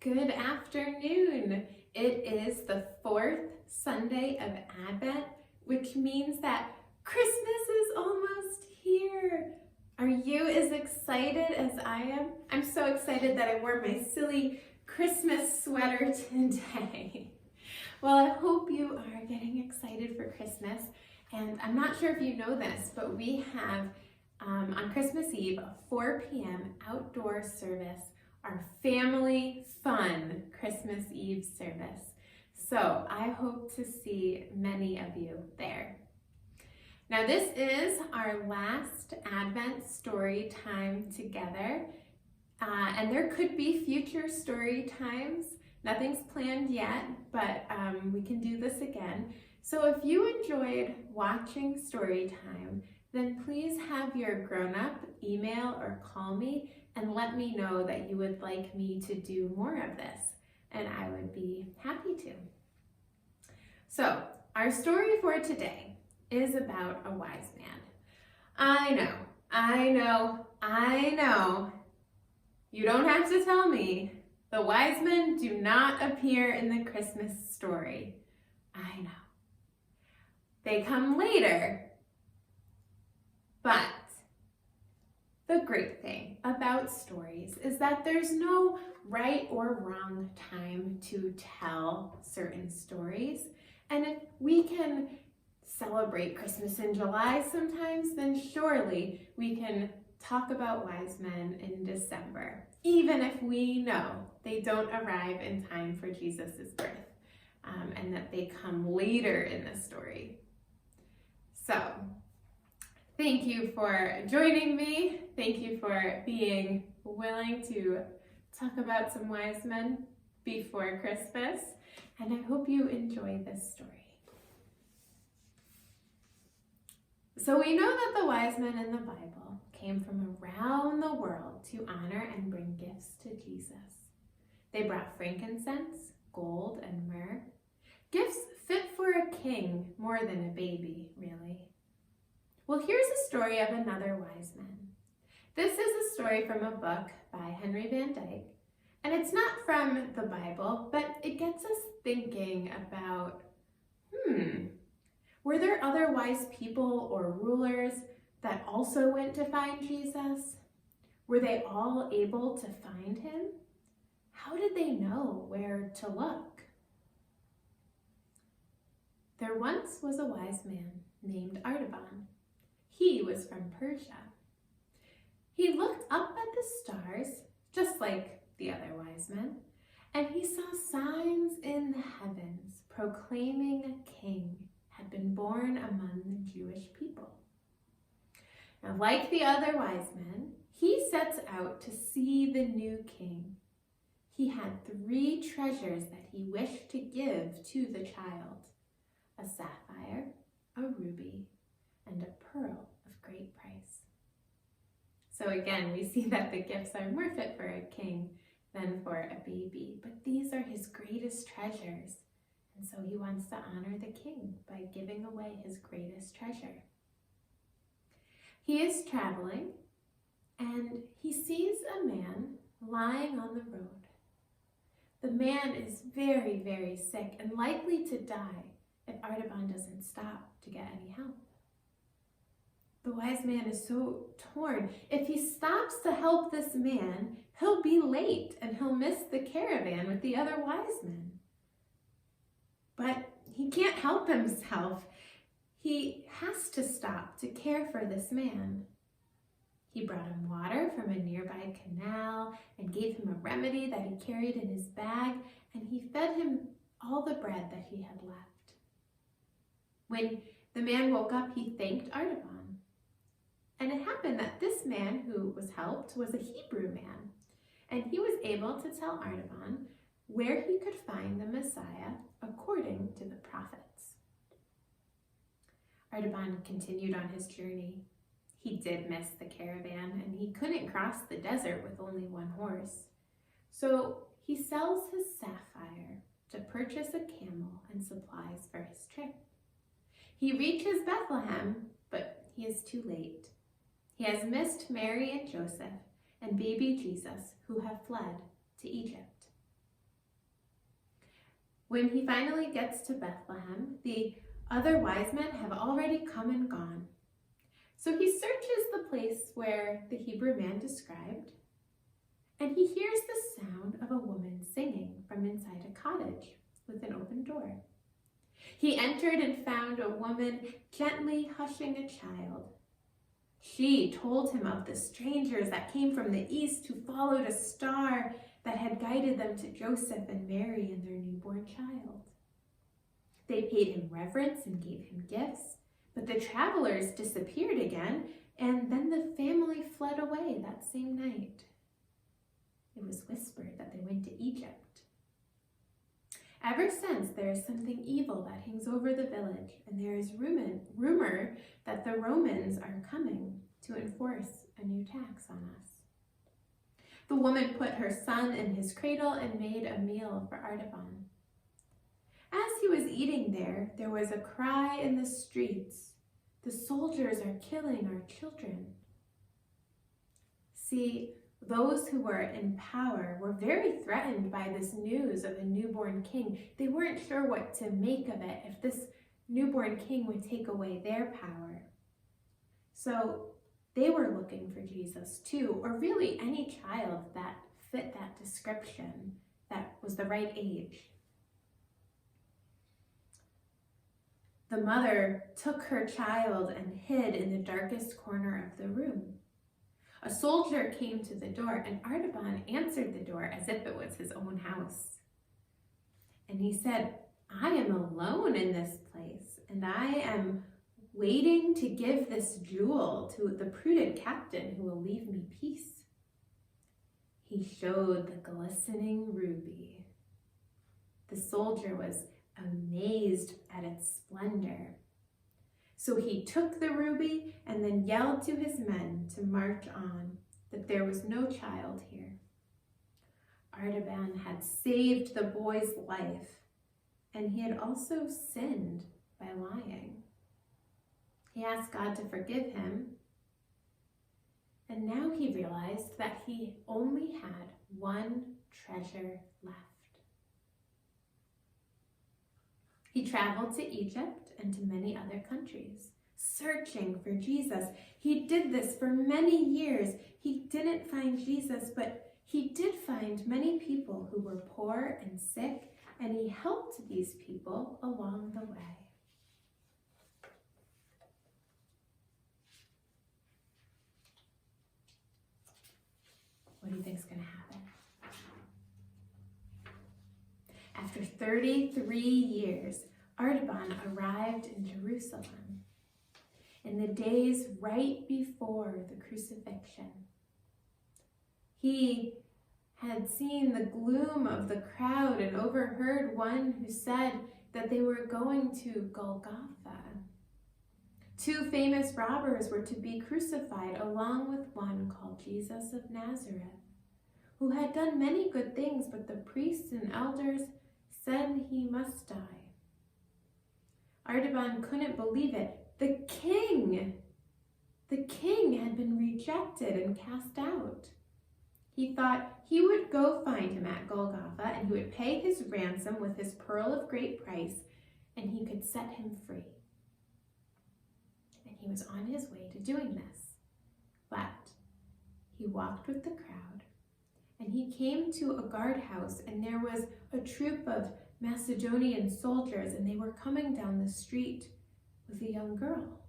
Good afternoon. It is the fourth Sunday of Advent, which means that Christmas is almost here. Are you as excited as I am? I'm so excited that I wore my silly Christmas sweater today. Well, I hope you are getting excited for Christmas. And I'm not sure if you know this, but we have on Christmas Eve, a 4 p.m. outdoor service, our family fun Christmas Eve service. So I hope to see many of you there. Now this is our last Advent story time together, and there could be future story times. Nothing's planned yet, but we can do this again. So if you enjoyed watching Storytime, then please have your grown-up email or call me and let me know that you would like me to do more of this, and I would be happy to. So our story for today is about a wise man. I know. You don't have to tell me. The wise men do not appear in the Christmas story. I know. They come later. But the great thing about stories is that there's no right or wrong time to tell certain stories. And if we can celebrate Christmas in July sometimes, then surely we can talk about wise men in December, even if we know they don't arrive in time for Jesus' birth, and that they come later in the story. So, thank you for joining me. Thank you for being willing to talk about some wise men before Christmas, and I hope you enjoy this story. So we know that the wise men in the Bible came from around the world to honor and bring gifts to Jesus. They brought frankincense, gold, and myrrh, gifts fit for a king more than a baby, really. Well, here's a story of another wise man. This is a story from a book by Henry Van Dyke, and it's not from the Bible, but it gets us thinking about, were there other wise people or rulers that also went to find Jesus? Were they all able to find him? How did they know where to look? There once was a wise man named Artaban. He was from Persia. He looked up at the stars, just like the other wise men, and he saw signs in the heavens proclaiming a king had been born among the Jewish people. Now, like the other wise men, he sets out to see the new king. He had 3 treasures that he wished to give to the child: a sapphire, a ruby, and a pearl of great price. So again, we see that the gifts are more fit for a king than for a baby, but these are his greatest treasures. And so he wants to honor the king by giving away his greatest treasure. He is traveling and he sees a man lying on the road. The man is very, very sick and likely to die if Artaban doesn't stop to get any help. The wise man is so torn. If he stops to help this man, he'll be late and he'll miss the caravan with the other wise men. But he can't help himself. He has to stop to care for this man. He brought him water from a nearby canal and gave him a remedy that he carried in his bag, and he fed him all the bread that he had left. When the man woke up, he thanked Artaban. And it happened that this man who was helped was a Hebrew man, and he was able to tell Artaban where he could find the Messiah according to the prophets. Artaban continued on his journey. He did miss the caravan, and he couldn't cross the desert with only 1 horse. So he sells his sapphire to purchase a camel and supplies for his trip. He reaches Bethlehem, but he is too late. He has missed Mary and Joseph and baby Jesus, who have fled to Egypt. When he finally gets to Bethlehem, the other wise men have already come and gone. So he searches the place where the Hebrew man described, and he hears the sound of a woman singing from inside a cottage with an open door. He entered and found a woman gently hushing a child. She told him of the strangers that came from the east who followed a star that had guided them to Joseph and Mary and their newborn child. They paid him reverence and gave him gifts, but the travelers disappeared again, and then the family fled away that same night. It was whispered that they went to Egypt. Ever since, there is something evil that hangs over the village, and there is rumor that the Romans are coming to enforce a new tax on us. The woman put her son in his cradle and made a meal for Artaban. As he was eating there was a cry in the streets, "The soldiers are killing our children." See, those who were in power were very threatened by this news of a newborn king. They weren't sure what to make of it, if this newborn king would take away their power. So they were looking for Jesus too, or really any child that fit that description, that was the right age. The mother took her child and hid in the darkest corner of the room. A soldier came to the door, and Artaban answered the door as if it was his own house. And he said, "I am alone in this place, and I am waiting to give this jewel to the prudent captain who will leave me peace." He showed the glistening ruby. The soldier was amazed at its splendor. So he took the ruby and then yelled to his men to march on, that there was no child here. Artaban had saved the boy's life, and he had also sinned by lying. He asked God to forgive him, and now he realized that he only had one treasure left. He traveled to Egypt and to many other countries, searching for Jesus. He did this for many years. He didn't find Jesus, but he did find many people who were poor and sick, and he helped these people along the way. What do you think is going to happen? After 33 years, Artaban arrived in Jerusalem in the days right before the crucifixion. He had seen the gloom of the crowd and overheard one who said that they were going to Golgotha. 2 famous robbers were to be crucified along with one called Jesus of Nazareth, who had done many good things, but the priests and elders said he must die. Artaban couldn't believe it. The king had been rejected and cast out. He thought he would go find him at Golgotha, and he would pay his ransom with his pearl of great price, and he could set him free. And he was on his way to doing this. But he walked with the crowd, and he came to a guardhouse, and there was a troop of Macedonian soldiers, and they were coming down the street with a young girl.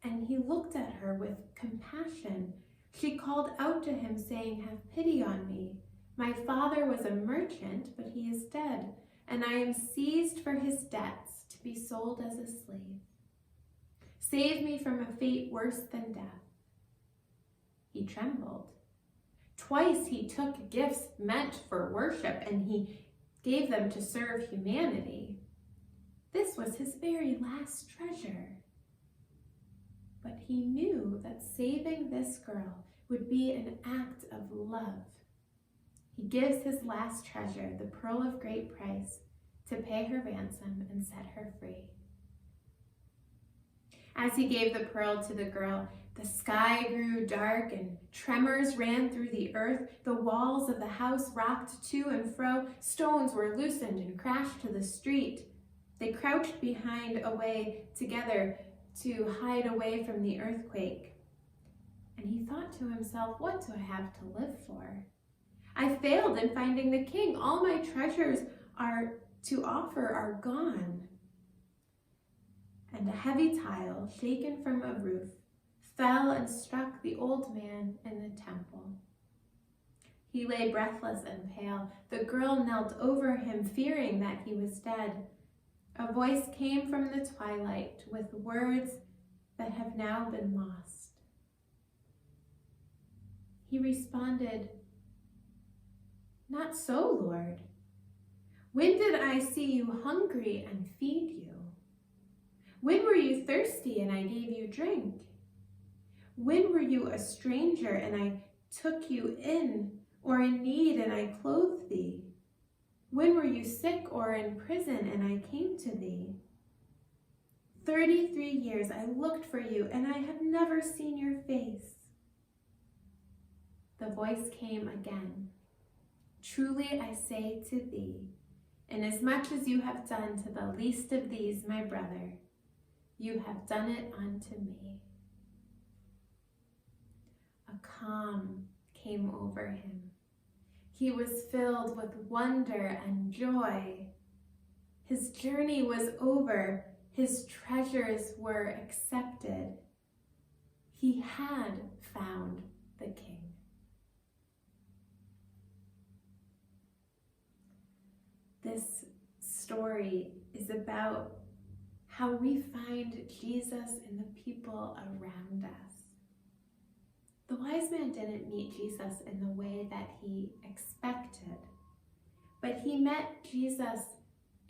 And he looked at her with compassion. She called out to him, saying, "Have pity on me. My father was a merchant, but he is dead, and I am seized for his debts to be sold as a slave. Save me from a fate worse than death." He trembled. Twice he took gifts meant for worship, and he gave them to serve humanity. This was his very last treasure. But he knew that saving this girl would be an act of love. He gives his last treasure, the pearl of great price, to pay her ransom and set her free. As he gave the pearl to the girl, The sky grew dark and tremors ran through the earth. The walls of the house rocked to and fro. Stones were loosened and crashed to the street. They crouched behind a way together to hide away from the earthquake. And he thought to himself, what do I have to live for? I failed in finding the king. All my treasures to offer are gone. And a heavy tile, shaken from a roof, fell and struck the old man in the temple. He lay breathless and pale. The girl knelt over him, fearing that he was dead. A voice came from the twilight with words that have now been lost. He responded, "Not so, Lord. When did I see you hungry and feed you? When were you thirsty and I gave you drink? When were you a stranger and I took you in, or in need and I clothed thee? When were you sick or in prison and I came to thee? 33 years I looked for you and I have never seen your face." The voice came again. "Truly I say to thee, inasmuch as you have done to the least of these, my brother, you have done it unto me." A calm came over him. He was filled with wonder and joy. His journey was over. His treasures were accepted. He had found the king. This story is about how we find Jesus in the people around us. The wise man didn't meet Jesus in the way that he expected, but he met Jesus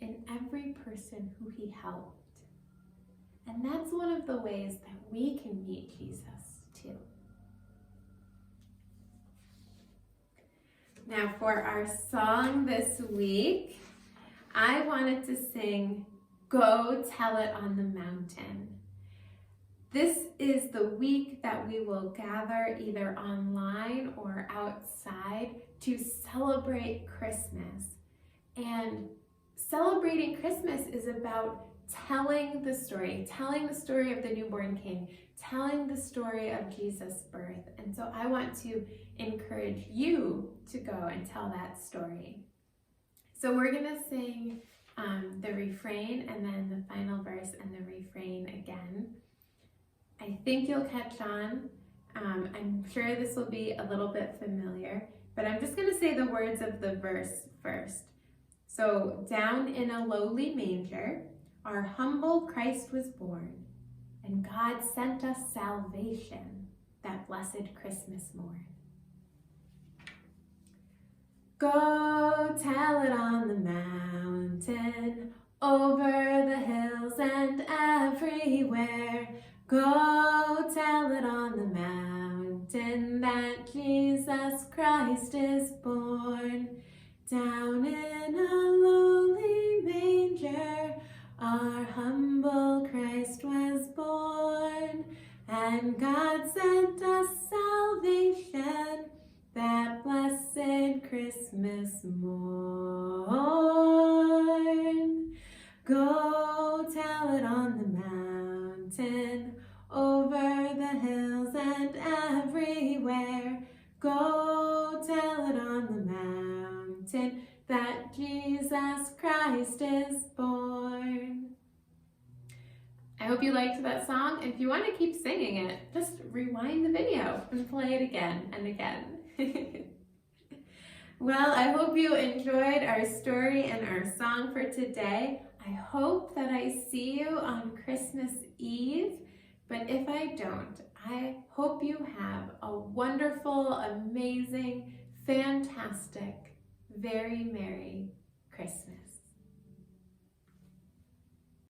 in every person who he helped. And that's one of the ways that we can meet Jesus too. Now for our song this week, I wanted to sing "Go Tell It on the Mountain." This is the week that we will gather either online or outside to celebrate Christmas. And celebrating Christmas is about telling the story of the newborn king, telling the story of Jesus' birth. And so I want to encourage you to go and tell that story. So we're gonna sing the refrain and then the final verse and the refrain again. I think you'll catch on. I'm sure this will be a little bit familiar, but I'm just gonna say the words of the verse first. So, down in a lowly manger, our humble Christ was born, and God sent us salvation that blessed Christmas morn. Go tell it on the mountain, over the hills and everywhere. Go tell it on the mountain that Jesus Christ is born. Down in a lowly manger, our humble Christ was born, and God sent us salvation that blessed Christmas morn. Go tell it on the mountain, over the hills and everywhere. Go tell it on the mountain that Jesus Christ is born. I hope you liked that song. If you want to keep singing it, just rewind the video and play it again and again. Well, I hope you enjoyed our story and our song for today. I hope that I see you on Christmas Eve, but if I don't, I hope you have a wonderful, amazing, fantastic, very Merry Christmas.